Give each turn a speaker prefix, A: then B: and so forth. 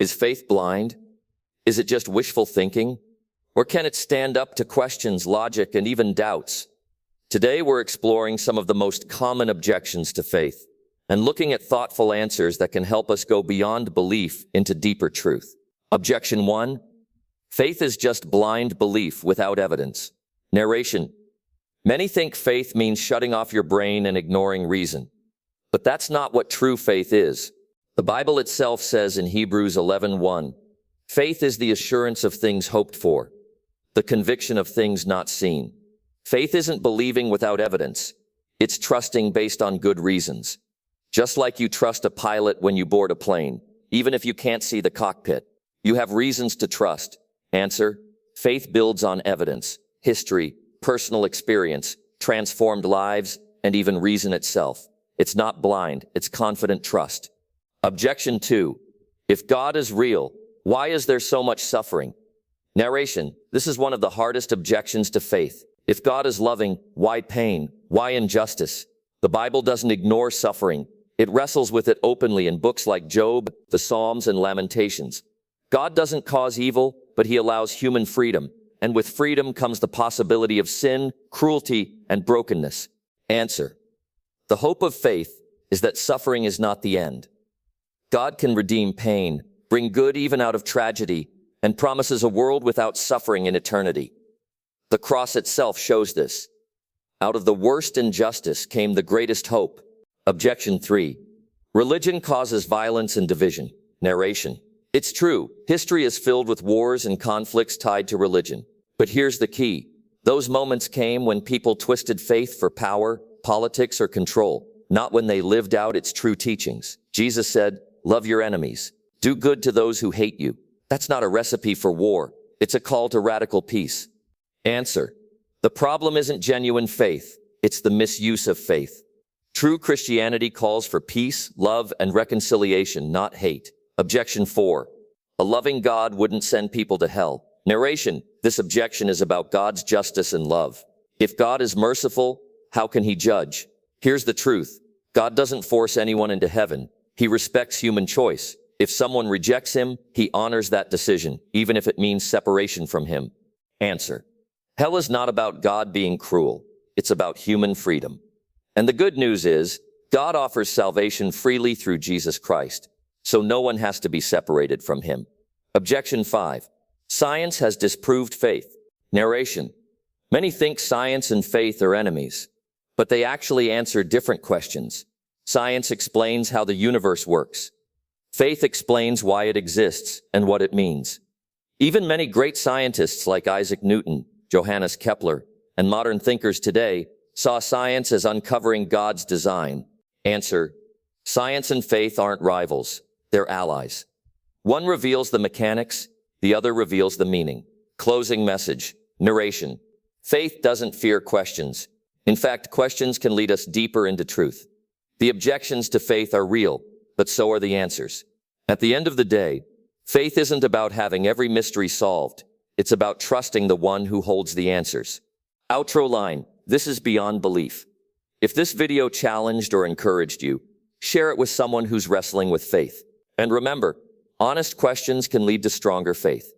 A: Is faith blind? Is it just wishful thinking? Or can it stand up to questions, logic, and even doubts? Today we're exploring some of the most common objections to faith and looking at thoughtful answers that can help us go beyond belief into deeper truth. Objection 1. Faith is just blind belief without evidence. Narration. Many think faith means shutting off your brain and ignoring reason. But that's not what true faith is. The Bible itself says in Hebrews 11:1, faith is the assurance of things hoped for, the conviction of things not seen. Faith isn't believing without evidence. It's trusting based on good reasons. Just like you trust a pilot when you board a plane, even if you can't see the cockpit. You have reasons to trust. Answer: faith builds on evidence, history, personal experience, transformed lives, and even reason itself. It's not blind, it's confident trust. Objection 2. If God is real, why is there so much suffering? Narration. This is one of the hardest objections to faith. If God is loving, why pain? Why injustice? The Bible doesn't ignore suffering. It wrestles with it openly in books like Job, the Psalms, and Lamentations. God doesn't cause evil, but he allows human freedom. And with freedom comes the possibility of sin, cruelty, and brokenness. Answer: the hope of faith is that suffering is not the end. God can redeem pain, bring good even out of tragedy, and promises a world without suffering in eternity. The cross itself shows this. Out of the worst injustice came the greatest hope. Objection 3. Religion causes violence and division. Narration. It's true, history is filled with wars and conflicts tied to religion. But here's the key. Those moments came when people twisted faith for power, politics, or control, not when they lived out its true teachings. Jesus said, "Love your enemies. Do good to those who hate you." That's not a recipe for war. It's a call to radical peace. Answer: the problem isn't genuine faith. It's the misuse of faith. True Christianity calls for peace, love, and reconciliation, not hate. Objection 4. A loving God wouldn't send people to hell. Narration. This objection is about God's justice and love. If God is merciful, how can he judge? Here's the truth. God doesn't force anyone into heaven. He respects human choice. If someone rejects him, he honors that decision, even if it means separation from him. Answer: hell is not about God being cruel. It's about human freedom. And the good news is, God offers salvation freely through Jesus Christ, so no one has to be separated from him. Objection 5. Science has disproved faith. Narration. Many think science and faith are enemies, but they actually answer different questions. Science explains how the universe works. Faith explains why it exists and what it means. Even many great scientists like Isaac Newton, Johannes Kepler, and modern thinkers today saw science as uncovering God's design. Answer: science and faith aren't rivals, they're allies. One reveals the mechanics, the other reveals the meaning. Closing message. Narration. Faith doesn't fear questions. In fact, questions can lead us deeper into truth. The objections to faith are real, but so are the answers. At the end of the day, faith isn't about having every mystery solved. It's about trusting the one who holds the answers. Outro line. This is beyond belief. If this video challenged or encouraged you, share it with someone who's wrestling with faith. And remember, honest questions can lead to stronger faith.